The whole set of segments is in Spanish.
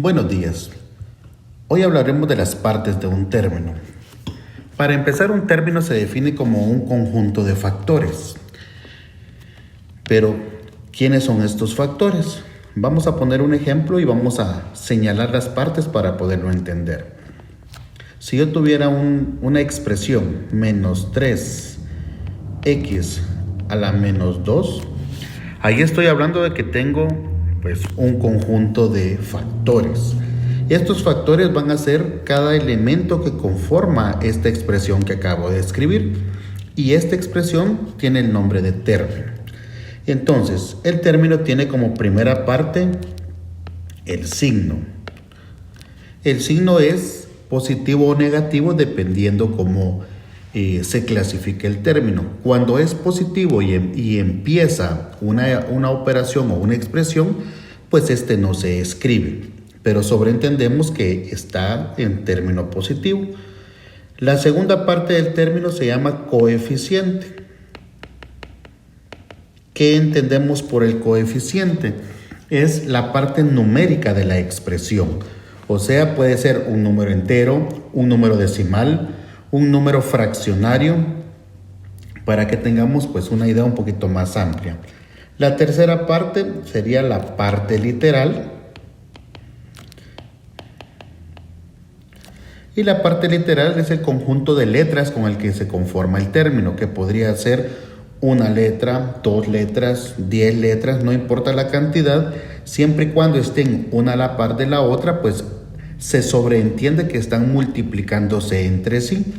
Buenos días. Hoy hablaremos de las partes de un término. Para empezar, un término se define como un conjunto de factores. Pero, ¿quiénes son estos factores? Vamos a poner un ejemplo y vamos a señalar las partes para poderlo entender. Si yo tuviera una expresión menos 3x a la menos 2, ahí estoy hablando de que tengo un conjunto de factores. Estos factores van a ser cada elemento que conforma esta expresión que acabo de escribir. Y esta expresión tiene el nombre de término. Entonces, el término tiene como primera parte el signo. El signo es positivo o negativo dependiendo cómo se clasifique el término. Cuando es positivo y empieza una operación o una expresión, pues este no se escribe, pero sobreentendemos que está en término positivo. La segunda parte del término se llama coeficiente. ¿Qué entendemos por el coeficiente? Es la parte numérica de la expresión. O sea, puede ser un número entero, un número decimal, un número fraccionario, para que tengamos una idea un poquito más amplia. La tercera parte sería la parte literal. Y la parte literal es el conjunto de letras con el que se conforma el término, que podría ser una letra, 2 letras, 10 letras, no importa la cantidad, siempre y cuando estén una a la par de la otra, pues se sobreentiende que están multiplicándose entre sí.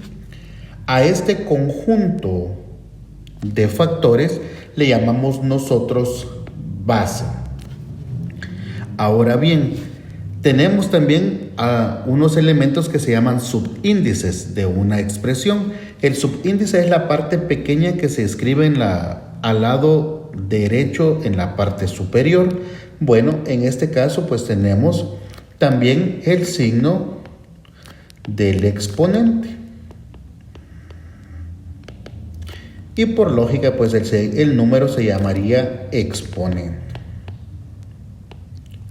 A este conjunto de factores le llamamos nosotros base. Ahora bien, tenemos también unos elementos que se llaman subíndices de una expresión. El subíndice es la parte pequeña que se escribe al lado derecho en la parte superior. Bueno, en este caso tenemos también el signo del exponente. Y por lógica, el número se llamaría exponente.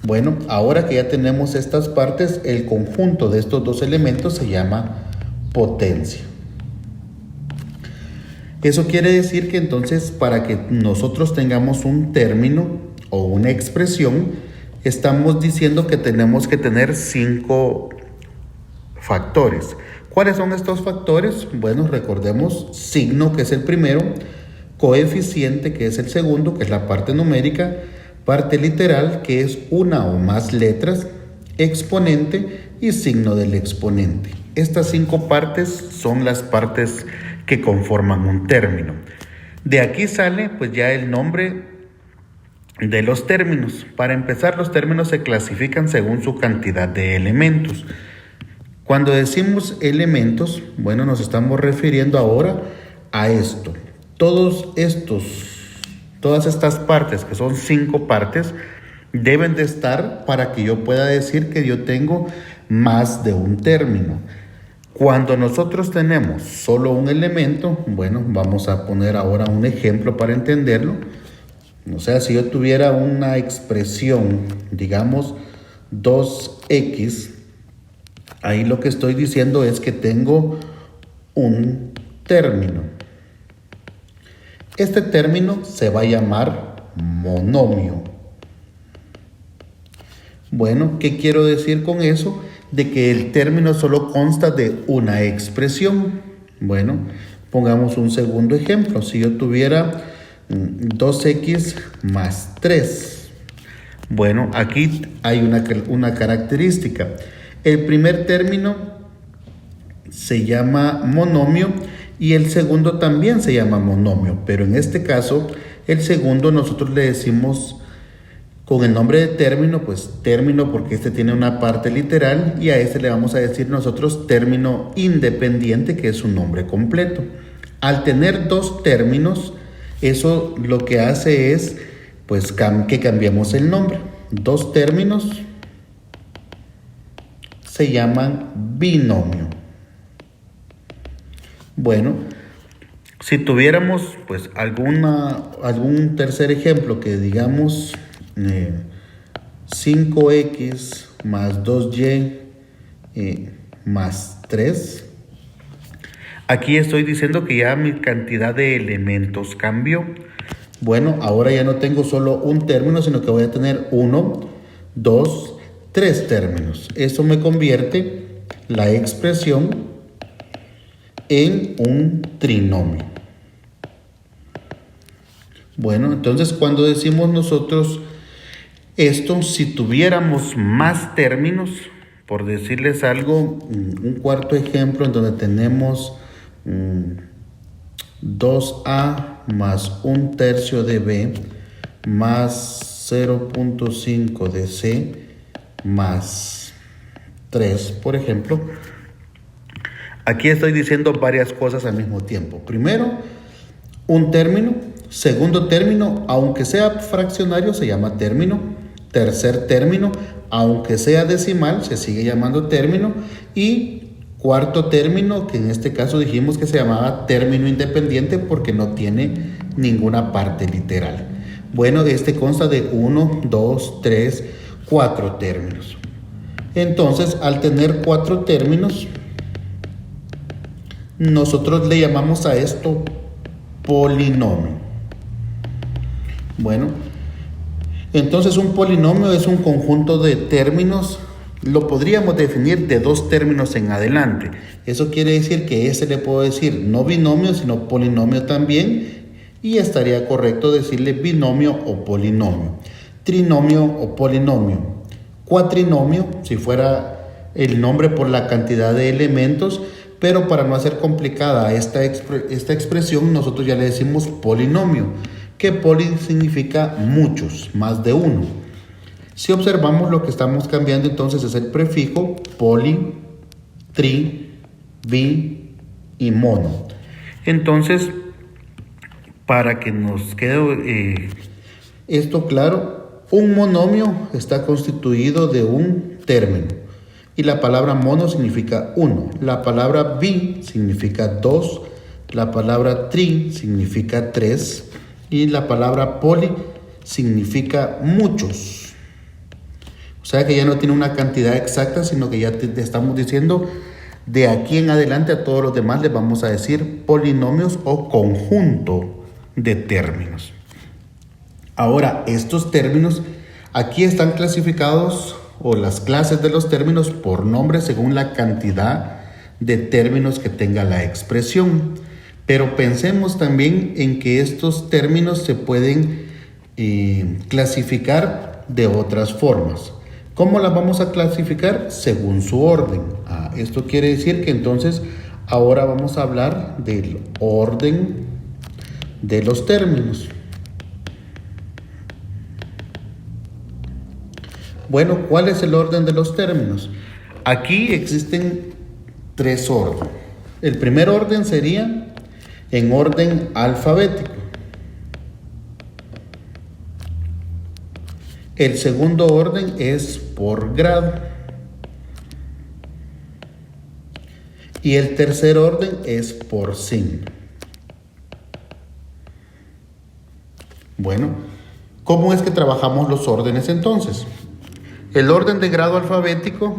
Bueno, ahora que ya tenemos estas partes, el conjunto de estos dos elementos se llama potencia. Eso quiere decir que entonces, para que nosotros tengamos un término o una expresión, estamos diciendo que tenemos que tener 5 factores. ¿Cuáles son estos factores? Bueno, recordemos signo, que es el primero, coeficiente, que es el segundo, que es la parte numérica, parte literal, que es una o más letras, exponente y signo del exponente. Estas 5 partes son las partes que conforman un término. De aquí sale ya el nombre de los términos. Para empezar, los términos se clasifican según su cantidad de elementos. Cuando decimos elementos, nos estamos refiriendo ahora a esto. Todas estas partes, que son 5 partes, deben de estar para que yo pueda decir que yo tengo más de un término. Cuando nosotros tenemos solo un elemento, vamos a poner ahora un ejemplo para entenderlo. O sea, si yo tuviera una expresión, digamos 2x, ahí lo que estoy diciendo es que tengo un término. Este término se va a llamar monomio. Bueno, ¿qué quiero decir con eso? De que el término solo consta de una expresión. Bueno, pongamos un segundo ejemplo. Si yo tuviera 2x más 3. Bueno, aquí hay una característica. El primer término se llama monomio y el segundo también se llama monomio, pero en este caso el segundo nosotros le decimos con el nombre de término, término porque este tiene una parte literal, y a este le vamos a decir nosotros término independiente, que es su nombre completo. Al tener 2 términos, eso lo que hace es que cambiemos el nombre. 2 términos se llaman binomio. Bueno, si tuviéramos algún tercer ejemplo, que digamos 5x más 2y más 3. Aquí estoy diciendo que ya mi cantidad de elementos cambió. Bueno, ahora ya no tengo solo un término, sino que voy a tener 1, 2, 3 términos. Eso me convierte la expresión en un trinomio. Bueno, entonces cuando decimos nosotros esto, si tuviéramos más términos, por decirles algo, un cuarto ejemplo en donde tenemos 2a más 1/3 de b más 0.5 de c más 3, por ejemplo. Aquí estoy diciendo varias cosas al mismo tiempo. Primero, un término. Segundo término, aunque sea fraccionario, se llama término. Tercer término, aunque sea decimal, se sigue llamando término. Y cuarto término, que en este caso dijimos que se llamaba término independiente porque no tiene ninguna parte literal. Bueno, este consta de 1, 2, 3, 4 términos. Entonces, al tener 4 términos, nosotros le llamamos a esto polinomio. Bueno, entonces un polinomio es un conjunto de términos. Lo podríamos definir de 2 términos en adelante. Eso quiere decir que ese le puedo decir no binomio, sino polinomio también. Y estaría correcto decirle binomio o polinomio. Trinomio o polinomio. Cuatrinomio, si fuera el nombre por la cantidad de elementos. Pero para no hacer complicada esta expresión, nosotros ya le decimos polinomio. Que poli significa muchos, más de uno. Si observamos, lo que estamos cambiando entonces es el prefijo poli, tri, bi y mono. Entonces, para que nos quede esto claro, un monomio está constituido de un término. Y la palabra mono significa uno. La palabra bi significa 2. La palabra tri significa 3. Y la palabra poli significa muchos. O sea que ya no tiene una cantidad exacta, sino que ya te estamos diciendo de aquí en adelante a todos los demás les vamos a decir polinomios o conjunto de términos. Ahora, estos términos aquí están clasificados, o las clases de los términos, por nombre según la cantidad de términos que tenga la expresión. Pero pensemos también en que estos términos se pueden clasificar de otras formas. ¿Cómo las vamos a clasificar? Según su orden. Esto quiere decir que entonces ahora vamos a hablar del orden de los términos. Bueno, ¿cuál es el orden de los términos? Aquí existen 3 órdenes. El primer orden sería en orden alfabético. El segundo orden es por grado. Y el tercer orden es por signo. Bueno, ¿cómo es que trabajamos los órdenes entonces? El orden de grado alfabético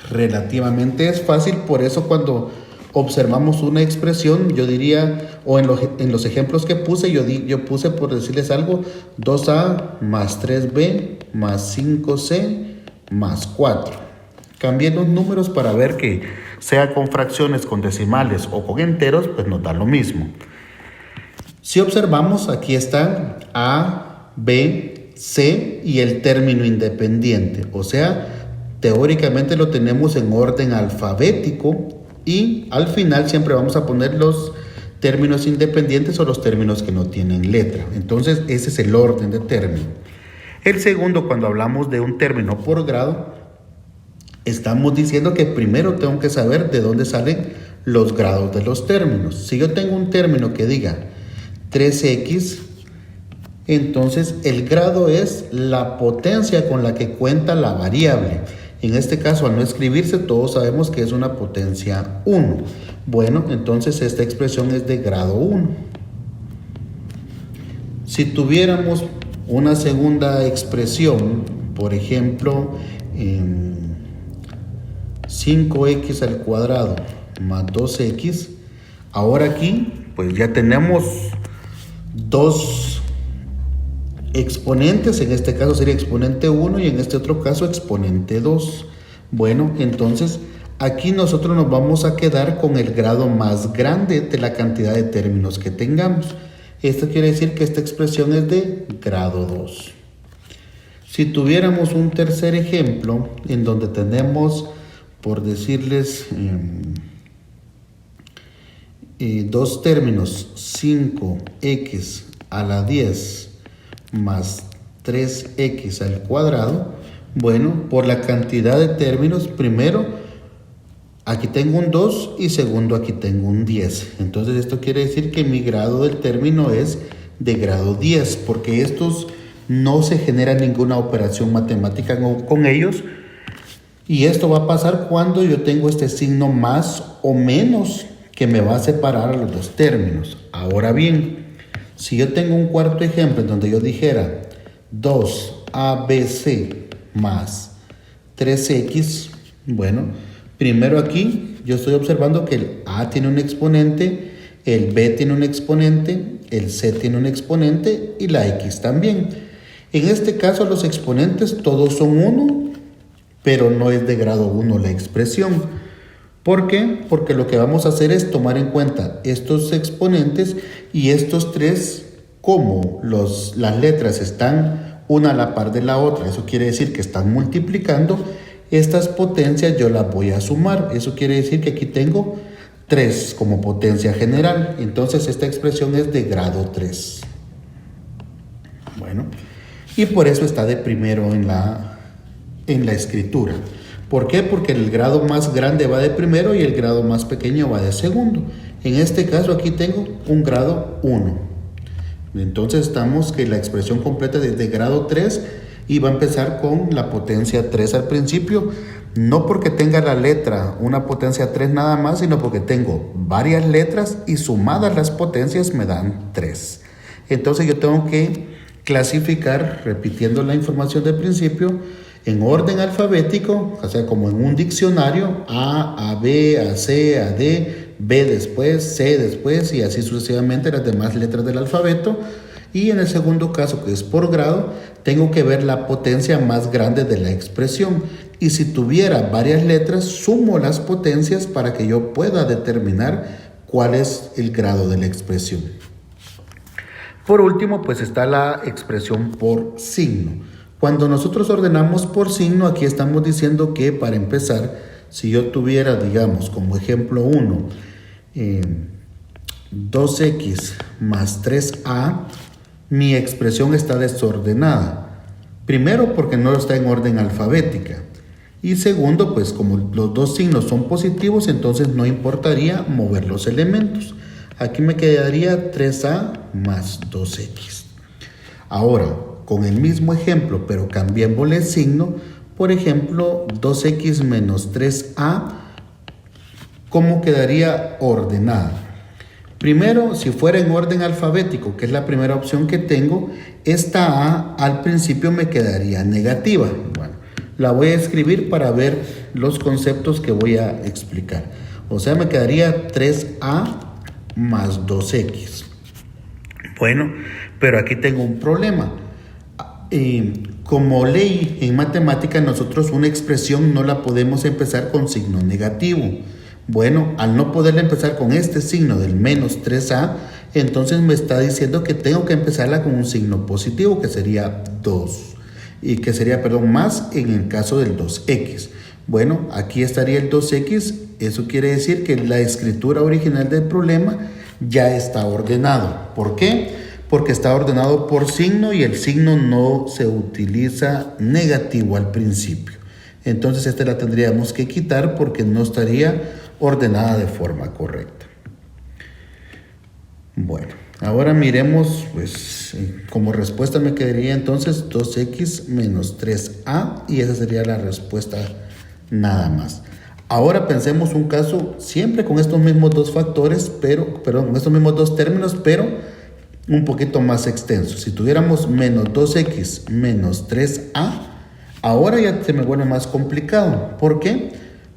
relativamente es fácil, por eso cuando observamos una expresión, yo diría, o en los ejemplos que puse, yo puse, por decirles algo, 2a más 3b más 5c más 4. Cambié los números para ver que sea con fracciones, con decimales o con enteros, pues nos da lo mismo. Si observamos, aquí están a, b, c y el término independiente, o sea, teóricamente lo tenemos en orden alfabético. Y al final siempre vamos a poner los términos independientes o los términos que no tienen letra. Entonces ese es el orden de término. El segundo, cuando hablamos de un término por grado, estamos diciendo que primero tengo que saber de dónde salen los grados de los términos. Si yo tengo un término que diga 3x, entonces el grado es la potencia con la que cuenta la variable. En este caso, al no escribirse, todos sabemos que es una potencia 1. Bueno, entonces esta expresión es de grado 1. Si tuviéramos una segunda expresión por ejemplo, 5x al cuadrado más 2x. Ahora aquí pues ya tenemos dos exponentes, en este caso sería exponente 1 y en este otro caso exponente 2. Bueno, entonces aquí nosotros nos vamos a quedar con el grado más grande de la cantidad de términos que tengamos. Esto quiere decir que esta expresión es de grado 2. Si tuviéramos un tercer ejemplo en donde tenemos, por decirles, dos términos, 5x a la 10 más 3x al cuadrado, bueno, por la cantidad de términos, primero aquí tengo un 2 y segundo aquí tengo un 10. Entonces esto quiere decir que mi grado del término es de grado 10, porque estos no se genera ninguna operación matemática con ellos. Y esto va a pasar cuando yo tengo este signo más o menos que me va a separar a los dos términos. Ahora bien, si yo tengo un cuarto ejemplo en donde yo dijera 2abc más 3x, bueno, primero aquí yo estoy observando que el a tiene un exponente, el b tiene un exponente, el c tiene un exponente y la x también. En este caso los exponentes todos son 1, pero no es de grado 1 la expresión. ¿Por qué? Porque lo que vamos a hacer es tomar en cuenta estos exponentes y estos tres, como las letras están una a la par de la otra, eso quiere decir que están multiplicando, estas potencias yo las voy a sumar. Eso quiere decir que aquí tengo 3 como potencia general. Entonces esta expresión es de grado 3. Bueno, y por eso está de primero en la escritura. ¿Por qué? Porque el grado más grande va de primero y el grado más pequeño va de segundo. En este caso aquí tengo un grado 1. Entonces estamos que la expresión completa es de grado 3 y va a empezar con la potencia 3 al principio. No porque tenga la letra una potencia 3 nada más, sino porque tengo varias letras y sumadas las potencias me dan 3. Entonces yo tengo que clasificar, repitiendo la información del principio, en orden alfabético, o sea, como en un diccionario, A, B, A, C, A, D, B después, C después y así sucesivamente las demás letras del alfabeto. Y en el segundo caso, que es por grado, tengo que ver la potencia más grande de la expresión. Y si tuviera varias letras, sumo las potencias para que yo pueda determinar cuál es el grado de la expresión. Por último, pues está la expresión por signo. Cuando nosotros ordenamos por signo, aquí estamos diciendo que para empezar, si yo tuviera, digamos, como ejemplo 1, 2x más 3a, mi expresión está desordenada. Primero, porque no está en orden alfabética. Y segundo, pues como los dos signos son positivos, entonces no importaría mover los elementos. Aquí me quedaría 3a más 2x. Ahora, con el mismo ejemplo, pero cambiéndole el signo, por ejemplo, 2x menos 3a, ¿cómo quedaría ordenada? Primero, si fuera en orden alfabético, que es la primera opción que tengo, esta a al principio me quedaría negativa. Bueno, la voy a escribir para ver los conceptos que voy a explicar. O sea, me quedaría 3a más 2x. Bueno, pero aquí tengo un problema. Como ley en matemática, nosotros una expresión no la podemos empezar con signo negativo. Bueno, al no poderla empezar con este signo del menos 3a, entonces me está diciendo que tengo que empezarla con un signo positivo, que sería 2. Y que sería, más en el caso del 2x. Bueno, aquí estaría el 2x. Eso quiere decir que la escritura original del problema ya está ordenado. ¿Por qué? Porque está ordenado por signo y el signo no se utiliza negativo al principio. Entonces esta la tendríamos que quitar porque no estaría ordenada de forma correcta. Bueno, ahora miremos, pues como respuesta me quedaría entonces 2x menos 3a y esa sería la respuesta nada más. Ahora pensemos un caso siempre con estos mismos dos factores, con estos mismos dos términos, pero un poquito más extenso. Si tuviéramos menos 2x menos 3a, Ahora ya se me vuelve más complicado. ¿Por qué?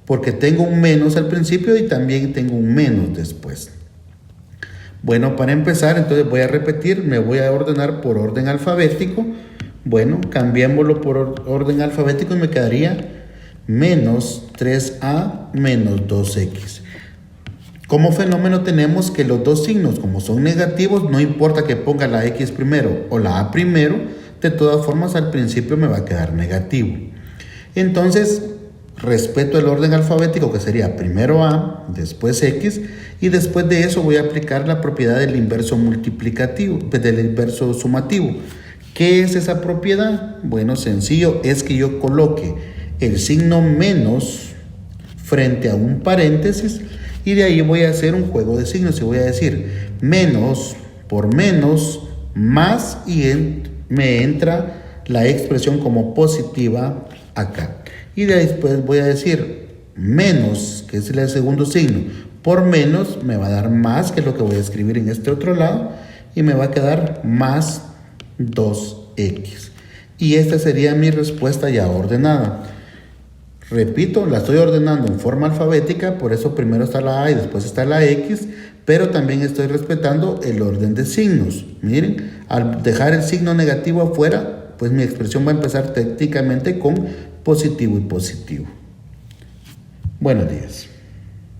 Porque tengo un menos al principio y también tengo un menos después. Bueno, para empezar, entonces voy a repetir, me voy a ordenar por orden alfabético. Bueno, cambiémoslo por orden alfabético y me quedaría menos 3a menos 2x. Como fenómeno tenemos que los dos signos, como son negativos, no importa que ponga la x primero o la a primero, de todas formas al principio me va a quedar negativo. Entonces, respeto el orden alfabético, que sería primero a, después x, y después de eso voy a aplicar la propiedad del inverso multiplicativo, del inverso sumativo. ¿Qué es esa propiedad? Bueno, sencillo, es que yo coloque el signo menos frente a un paréntesis y de ahí voy a hacer un juego de signos y voy a decir menos por menos más y me entra la expresión como positiva acá. Y de ahí después voy a decir menos, que es el segundo signo, por menos me va a dar más, que es lo que voy a escribir en este otro lado, y me va a quedar más 2x. Y esta sería mi respuesta ya ordenada. Repito, la estoy ordenando en forma alfabética, por eso primero está la A y después está la X, pero también estoy respetando el orden de signos. Miren, al dejar el signo negativo afuera, pues mi expresión va a empezar técnicamente con positivo y positivo. Buenos días.